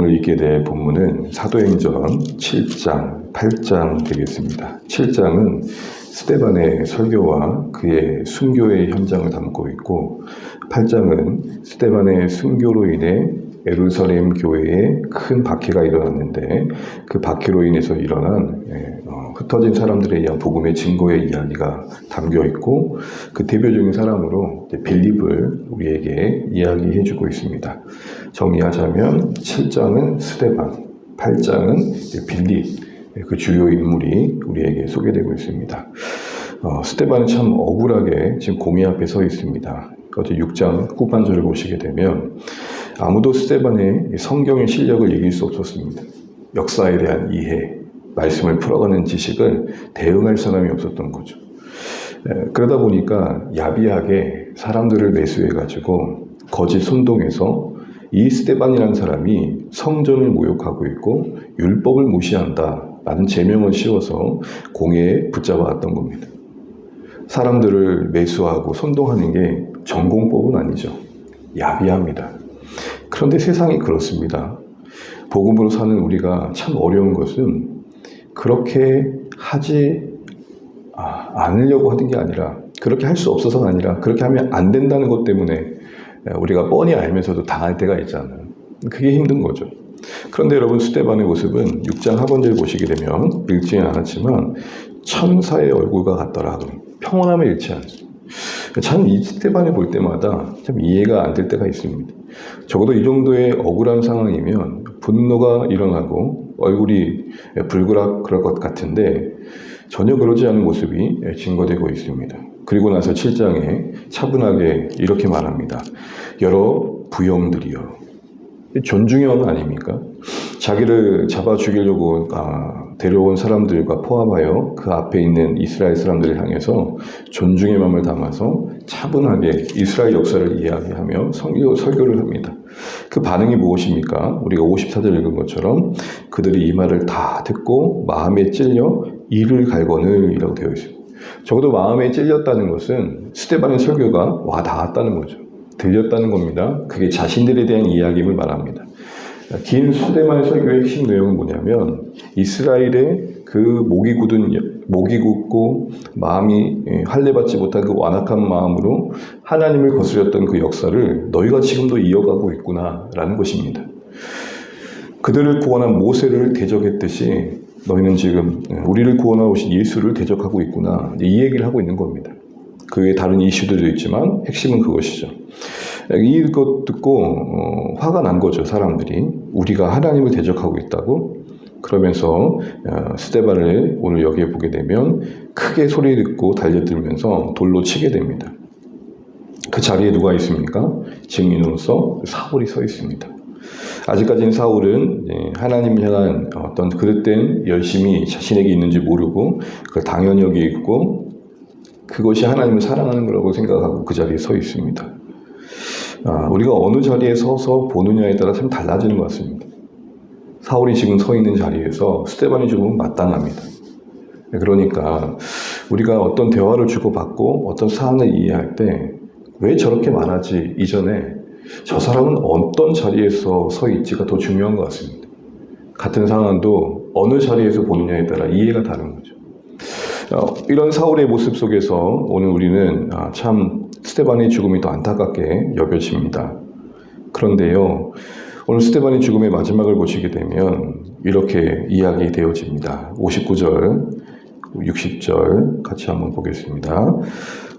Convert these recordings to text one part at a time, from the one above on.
오늘 읽게 될 본문은 사도행전 7장, 8장 되겠습니다. 7장은 스데반의 설교와 그의 순교의 현장을 담고 있고, 8장은 스데반의 순교로 인해 예루살렘 교회에 큰 박해가 일어났는데 그 박해로 인해서 일어난 흩어진 사람들에 의한 복음의 증거의 이야기가 담겨 있고, 그 대표적인 사람으로 빌립을 우리에게 이야기해주고 있습니다. 정리하자면 7장은 스데반, 8장은 빌립, 그 주요 인물이 우리에게 소개되고 있습니다. 스데반은 참 억울하게 지금 공의 앞에 서 있습니다. 어제 6장 후반절을 보시게 되면 아무도 스데반의 성경의 실력을 이길 수 없었습니다. 역사에 대한 이해, 말씀을 풀어가는 지식을 대응할 사람이 없었던 거죠. 그러다 보니까 야비하게 사람들을 매수해가지고 거짓 선동해서 이 스데반이라는 사람이 성전을 모욕하고 있고 율법을 무시한다 라는 제명을 씌워서 공회에 붙잡아왔던 겁니다. 사람들을 매수하고 선동하는 게 전공법은 아니죠. 야비합니다. 그런데 세상이 그렇습니다. 복음으로 사는 우리가 참 어려운 것은 그렇게 하지 않으려고 하는 게 아니라, 그렇게 할 수 없어서가 아니라 그렇게 하면 안 된다는 것 때문에 우리가 뻔히 알면서도 당할 때가 있잖아요. 그게 힘든 거죠. 그런데 여러분, 스데반의 모습은 6장 하반절 보시게 되면 읽지는 않았지만 천사의 얼굴과 같더라. 평온함을 잃지 않습니다. 참 이 스데반을 볼 때마다 참 이해가 안 될 때가 있습니다. 적어도 이 정도의 억울한 상황이면 분노가 일어나고 얼굴이 불그락 그럴 것 같은데 전혀 그러지 않은 모습이 증거되고 있습니다. 그리고 나서 7장에 차분하게 이렇게 말합니다. 여러 부형들이여. 존중형 아닙니까? 자기를 잡아 죽이려고 데려온 사람들과 포함하여 그 앞에 있는 이스라엘 사람들을 향해서 존중의 마음을 담아서 차분하게 이스라엘 역사를 이야기하며 설교를 합니다. 그 반응이 무엇입니까? 우리가 54절 읽은 것처럼 그들이 이 말을 다 듣고 마음에 찔려 이를 갈거늘 이라고 되어 있습니다. 적어도 마음에 찔렸다는 것은 스데반의 설교가 와 닿았다는 거죠. 들렸다는 겁니다. 그게 자신들에 대한 이야기임을 말합니다. 긴 스데반의 설교의 핵심 내용은 뭐냐면 이스라엘의 그 목이 굳고 마음이 할례받지 못한 그 완악한 마음으로 하나님을 거스렸던 그 역사를 너희가 지금도 이어가고 있구나라는 것입니다. 그들을 구원한 모세를 대적했듯이 너희는 지금 우리를 구원하러 오신 예수를 대적하고 있구나, 이 얘기를 하고 있는 겁니다. 그 외에 다른 이슈들도 있지만 핵심은 그것이죠. 이것 듣고 화가 난 거죠. 사람들이 우리가 하나님을 대적하고 있다고. 그러면서 스데반을 오늘 여기에 보게 되면 크게 소리 듣고 달려들면서 돌로 치게 됩니다. 그 자리에 누가 있습니까? 증인으로서 사울이 서 있습니다. 아직까지는 사울은 하나님을 향한 어떤 그릇된 열심이 자신에게 있는지 모르고 그걸 당연히 여기 있고 그것이 하나님을 사랑하는 거라고 생각하고 그 자리에 서 있습니다. 우리가 어느 자리에 서서 보느냐에 따라 참 달라지는 것 같습니다. 사울이 지금 서 있는 자리에서 스데반이 죽으면 마땅합니다. 그러니까 우리가 어떤 대화를 주고받고 어떤 사안을 이해할 때 왜 저렇게 말하지 이전에 저 사람은 어떤 자리에서 서 있지가 더 중요한 것 같습니다. 같은 상황도 어느 자리에서 보느냐에 따라 이해가 다른 거죠. 이런 사울의 모습 속에서 오늘 우리는 참 스데반의 죽음이 더 안타깝게 여겨집니다. 그런데요, 오늘 스데반의 죽음의 마지막을 보시게 되면 이렇게 이야기되어집니다. 59절, 60절 같이 한번 보겠습니다.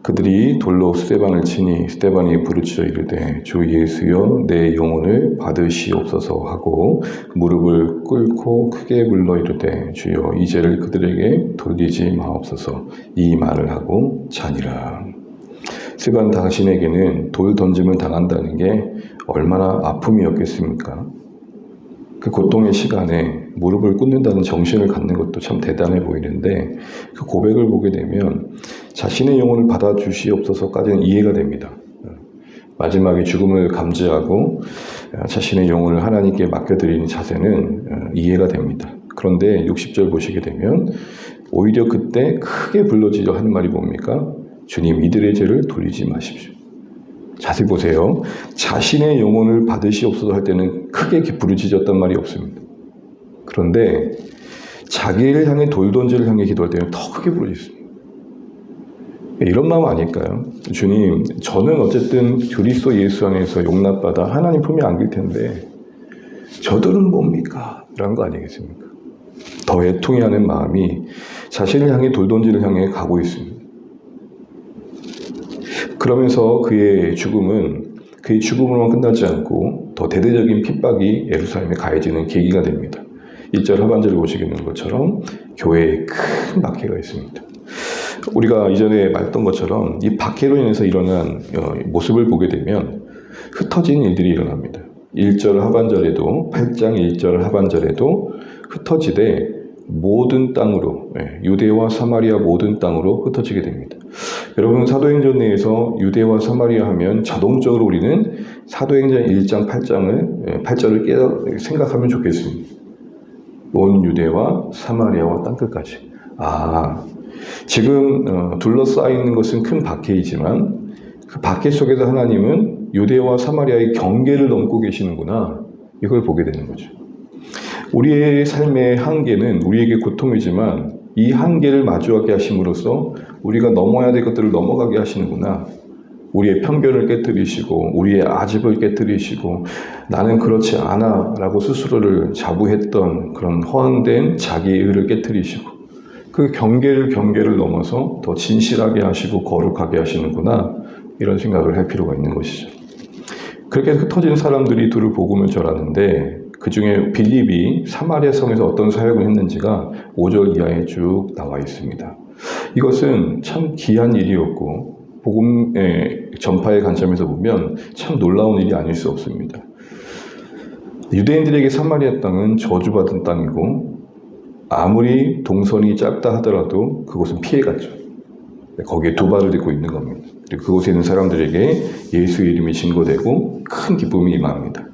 그들이 돌로 스데반을 치니 스데반이 부르짖어 이르되 주 예수여 내 영혼을 받으시옵소서 하고 무릎을 꿇고 크게 불러 이르되 주여 이 죄를 그들에게 돌리지 마옵소서, 이 말을 하고 자니라. 스데반 당신에게는 돌 던짐을 당한다는 게 얼마나 아픔이었겠습니까? 그 고통의 시간에 무릎을 꿇는다는 정신을 갖는 것도 참 대단해 보이는데 그 고백을 보게 되면 자신의 영혼을 받아주시옵소서까지는 이해가 됩니다. 마지막에 죽음을 감지하고 자신의 영혼을 하나님께 맡겨드리는 자세는 이해가 됩니다. 그런데 60절 보시게 되면 오히려 그때 크게 불러지려 하는 말이 뭡니까? 주님, 이들의 죄를 돌리지 마십시오. 자세히 보세요. 자신의 영혼을 받으시옵소서 할 때는 크게 부르짖었단 말이 없습니다. 그런데 자기를 향해 돌 던지를 향해 기도할 때는 더 크게 부르짖습니다. 이런 마음 아닐까요? 주님, 저는 어쨌든 그리스도 예수 안에서 용납받아 하나님 품에 안길 텐데 저들은 뭡니까? 라는 거 아니겠습니까? 더 애통해하는 마음이 자신을 향해 돌 던지를 향해 가고 있습니다. 그러면서 그의 죽음으로만 끝나지 않고 더 대대적인 핍박이 예루살렘에 가해지는 계기가 됩니다. 1절 하반절을 보시겠는 것처럼 교회에 큰 박해가 있습니다. 우리가 이전에 말했던 것처럼 이 박해로 인해서 일어난 모습을 보게 되면 흩어진 일들이 일어납니다. 1절 하반절에도 8장 1절 하반절에도 흩어지되 모든 땅으로, 유대와 사마리아 모든 땅으로 흩어지게 됩니다. 여러분, 사도행전 내에서 유대와 사마리아 하면 자동적으로 우리는 사도행전 1장 8절을 생각하면 좋겠습니다. 온 유대와 사마리아와 땅끝까지. 지금 둘러싸여 있는 것은 큰 박해이지만 그 박해 속에서 하나님은 유대와 사마리아의 경계를 넘고 계시는구나, 이걸 보게 되는 거죠. 우리의 삶의 한계는 우리에게 고통이지만 이 한계를 마주하게 하심으로써 우리가 넘어야 될 것들을 넘어가게 하시는구나. 우리의 편견을 깨뜨리시고 우리의 아집을 깨뜨리시고 나는 그렇지 않아 라고 스스로를 자부했던 그런 허황된 자기의를 깨뜨리시고 그 경계를 넘어서 더 진실하게 하시고 거룩하게 하시는구나, 이런 생각을 할 필요가 있는 것이죠. 그렇게 흩어진 사람들이 두루 복음을 전하는데 그 중에 빌립이 사마리아 성에서 어떤 사역을 했는지가 5절 이하에 쭉 나와 있습니다. 이것은 참 귀한 일이었고 복음의 전파의 관점에서 보면 참 놀라운 일이 아닐 수 없습니다. 유대인들에게 사마리아 땅은 저주받은 땅이고 아무리 동선이 짧다 하더라도 그곳은 피해갔죠. 거기에 두 발을 딛고 있는 겁니다. 그리고 그곳에 있는 사람들에게 예수의 이름이 증거되고 큰 기쁨이 임합니다.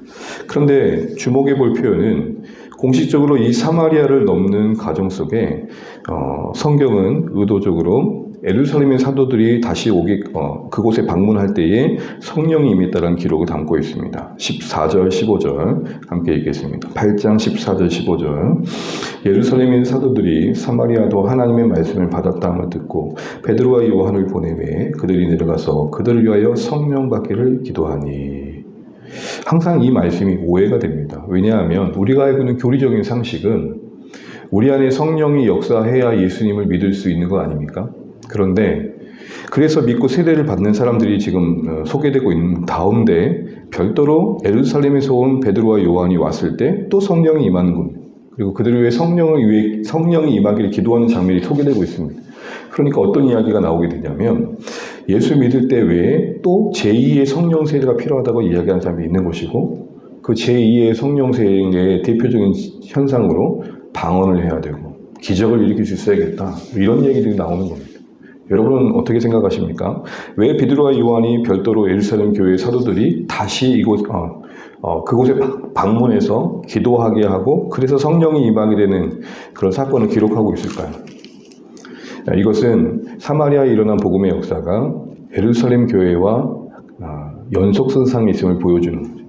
그런데 주목해 볼 표현은 공식적으로 이 사마리아를 넘는 과정 속에 성경은 의도적으로 예루살렘의 사도들이 다시 그곳에 방문할 때에 성령이 임했다는 기록을 담고 있습니다. 14절, 15절 함께 읽겠습니다. 8장 14절, 15절. 예루살렘의 사도들이 사마리아도 하나님의 말씀을 받았다함을 듣고 베드로와 요한을 보내매 그들이 내려가서 그들을 위하여 성령 받기를 기도하니. 항상 이 말씀이 오해가 됩니다. 왜냐하면 우리가 알고 있는 교리적인 상식은 우리 안에 성령이 역사해야 예수님을 믿을 수 있는 거 아닙니까? 그런데 그래서 믿고 세례를 받는 사람들이 지금 소개되고 있는 가운데 별도로 예루살렘에서 온 베드로와 요한이 왔을 때 또 성령이 임하는 겁니다. 그리고 그들을 위해 성령이 임하기를 기도하는 장면이 소개되고 있습니다. 그러니까 어떤 이야기가 나오게 되냐면 예수 믿을 때 외에 또 제2의 성령 세례가 필요하다고 이야기하는 사람이 있는 것이고 그 제2의 성령 세례의 대표적인 현상으로 방언을 해야 되고 기적을 일으킬 수 있어야겠다, 이런 얘기들이 나오는 겁니다. 여러분은 어떻게 생각하십니까? 왜 베드로와 요한이 별도로 예루살렘 교회 사도들이 다시 그곳에 방문해서 기도하게 하고 그래서 성령이 임하게 되는 그런 사건을 기록하고 있을까요? 이것은 사마리아에 일어난 복음의 역사가 예루살렘 교회와 연속선상에 있음을 보여주는 거죠.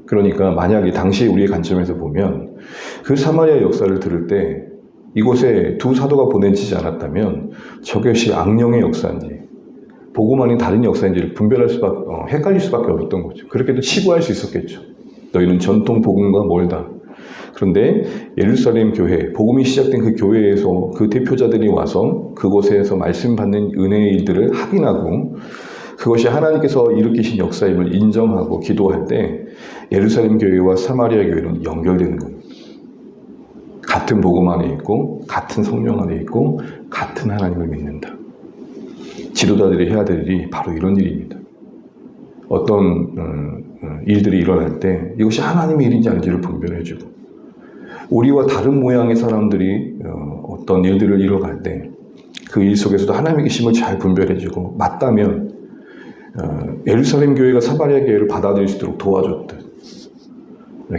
그러니까 만약에 당시 우리의 관점에서 보면 그 사마리아 역사를 들을 때 이곳에 두 사도가 보내지지 않았다면 저것이 악령의 역사인지 복음 아닌 다른 역사인지를 헷갈릴 수밖에 없었던 거죠. 그렇게도 치부할 수 있었겠죠. 너희는 전통 복음과 멀다. 그런데 예루살렘 교회, 복음이 시작된 그 교회에서 그 대표자들이 와서 그곳에서 말씀 받는 은혜의 일들을 확인하고 그것이 하나님께서 일으키신 역사임을 인정하고 기도할 때 예루살렘 교회와 사마리아 교회는 연결되는 겁니다. 같은 복음 안에 있고 같은 성령 안에 있고 같은 하나님을 믿는다. 지도자들이 해야 될 일이 바로 이런 일입니다. 어떤 일들이 일어날 때 이것이 하나님의 일인지 아닌지를 분별해주고 우리와 다른 모양의 사람들이 어떤 일들을 이뤄갈 때 그 일 속에서도 하나님의 계심을 잘 분별해주고 맞다면 예루살렘 교회가 사마리아 교회를 받아들일 수 있도록 도와줬듯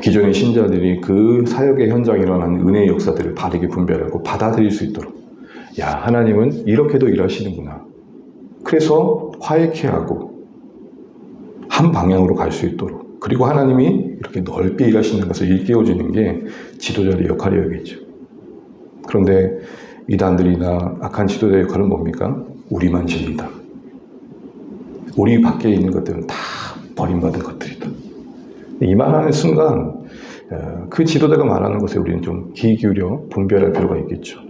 기존의 신자들이 그 사역의 현장에 일어나는 은혜의 역사들을 바르게 분별하고 받아들일 수 있도록 하나님은 이렇게도 일하시는구나. 그래서 화해케 하고 한 방향으로 갈 수 있도록, 그리고 하나님이 이렇게 넓게 일하시는 것을 일깨워주는 게 지도자의 역할이었겠죠. 그런데 이단들이나 악한 지도자의 역할은 뭡니까? 우리만 진리다. 우리 밖에 있는 것들은 다 버림받은 것들이다. 이 말하는 순간 그 지도자가 말하는 것에 우리는 좀 귀 기울여 분별할 필요가 있겠죠.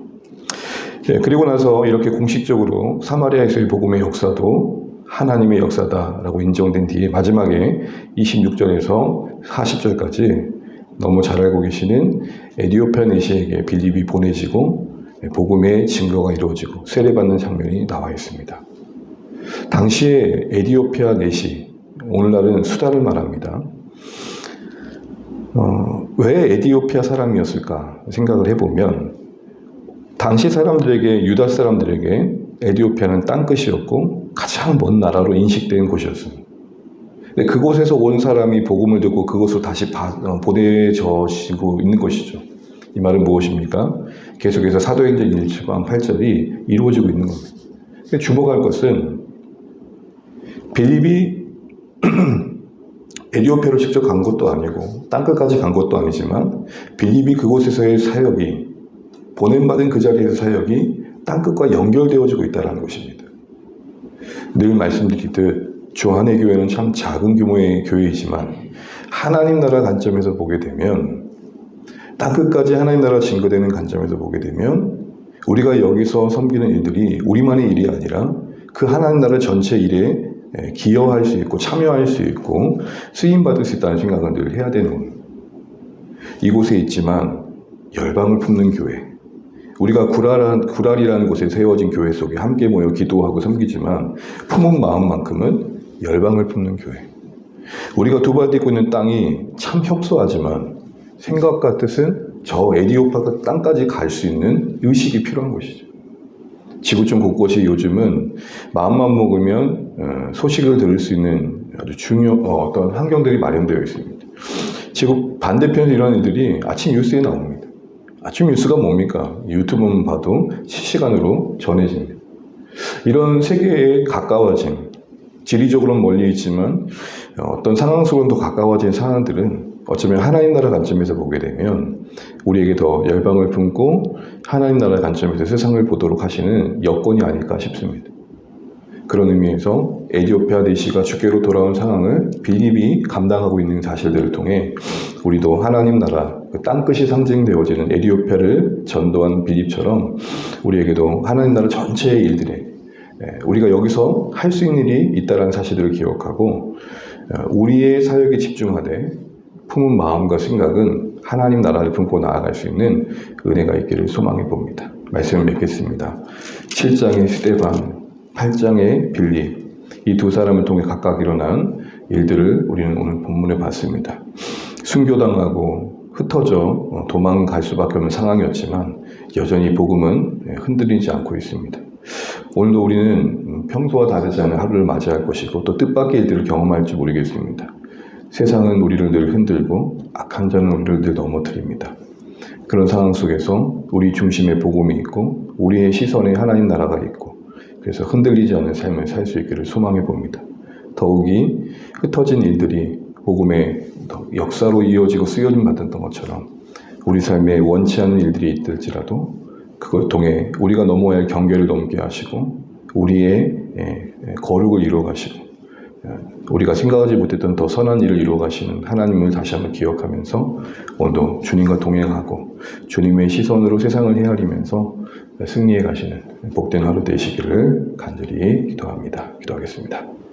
그리고 나서 이렇게 공식적으로 사마리아에서의 복음의 역사도 하나님의 역사다라고 인정된 뒤에 마지막에 26절에서 40절까지 너무 잘 알고 계시는 에디오피아 내시에게 빌립이 보내지고 복음의 증거가 이루어지고 세례받는 장면이 나와 있습니다. 당시에 에디오피아 내시, 오늘날은 수다를 말합니다. 왜 에디오피아 사람이었을까 생각을 해보면 당시 사람들에게, 유다 사람들에게 에디오피아는 땅끝이었고 가장 먼 나라로 인식된 곳이었습니다. 근데 그곳에서 온 사람이 복음을 듣고 그곳으로 다시 보내져지고 있는 것이죠. 이 말은 무엇입니까? 계속해서 사도행전 1장 8절이 이루어지고 있는 겁니다. 주목할 것은 빌립이 에디오피아로 직접 간 것도 아니고 땅끝까지 간 것도 아니지만 빌립이 그곳에서의 사역이, 보냄받은 그 자리에서 사역이 땅끝과 연결되어지고 있다는 것입니다. 늘 말씀드리듯 조한의 교회는 참 작은 규모의 교회이지만 하나님 나라 관점에서 보게 되면, 땅끝까지 하나님 나라 증거되는 관점에서 보게 되면 우리가 여기서 섬기는 일들이 우리만의 일이 아니라 그 하나님 나라 전체 일에 기여할 수 있고 참여할 수 있고 쓰임받을 수 있다는 생각을 늘 해야 되는 겁니다. 이곳에 있지만 열방을 품는 교회, 우리가 구랄이라는 곳에 세워진 교회 속에 함께 모여 기도하고 섬기지만 품은 마음만큼은 열방을 품는 교회. 우리가 두 발 딛고 있는 땅이 참 협소하지만 생각과 뜻은 저 에디오피아 땅까지 갈 수 있는 의식이 필요한 것이죠. 지구촌 곳곳이 요즘은 마음만 먹으면 소식을 들을 수 있는 아주 어떤 환경들이 마련되어 있습니다. 지구 반대편에서 이런 일들이 아침 뉴스에 나옵니다. 아침 뉴스가 뭡니까? 유튜브만 봐도 실시간으로 전해집니다. 이런 세계에 가까워진, 지리적으로는 멀리 있지만 어떤 상황 속으로는 더 가까워진 상황들은 어쩌면 하나님 나라 관점에서 보게 되면 우리에게 더 열방을 품고 하나님 나라 관점에서 세상을 보도록 하시는 여건이 아닐까 싶습니다. 그런 의미에서 에디오피아 내시가 주께로 돌아온 상황을 빌립이 감당하고 있는 사실들을 통해 우리도 하나님 나라, 그 땅끝이 상징되어지는 에디오피아를 전도한 빌립처럼 우리에게도 하나님 나라 전체의 일들에 우리가 여기서 할 수 있는 일이 있다는 사실들을 기억하고 우리의 사역에 집중하되 품은 마음과 생각은 하나님 나라를 품고 나아갈 수 있는 은혜가 있기를 소망해 봅니다. 말씀을 맺겠습니다. 7장의 스데반, 8장의 빌립, 이 두 사람을 통해 각각 일어난 일들을 우리는 오늘 본문에 봤습니다. 순교당하고 흩어져 도망갈 수밖에 없는 상황이었지만 여전히 복음은 흔들리지 않고 있습니다. 오늘도 우리는 평소와 다르지 않은 하루를 맞이할 것이고 또 뜻밖의 일들을 경험할지 모르겠습니다. 세상은 우리를 늘 흔들고 악한 자는 우리를 늘 넘어뜨립니다. 그런 상황 속에서 우리 중심에 복음이 있고 우리의 시선에 하나님 나라가 있고 그래서 흔들리지 않는 삶을 살 수 있기를 소망해 봅니다. 더욱이 흩어진 일들이 복음의 역사로 이어지고 쓰여짐 받았던 것처럼 우리 삶에 원치 않는 일들이 있을지라도 그걸 통해 우리가 넘어야 할 경계를 넘게 하시고 우리의 거룩을 이루어 가시고 우리가 생각하지 못했던 더 선한 일을 이루어 가시는 하나님을 다시 한번 기억하면서 오늘도 주님과 동행하고 주님의 시선으로 세상을 헤아리면서 승리해 가시는 복된 하루 되시기를 간절히 기도합니다. 기도하겠습니다.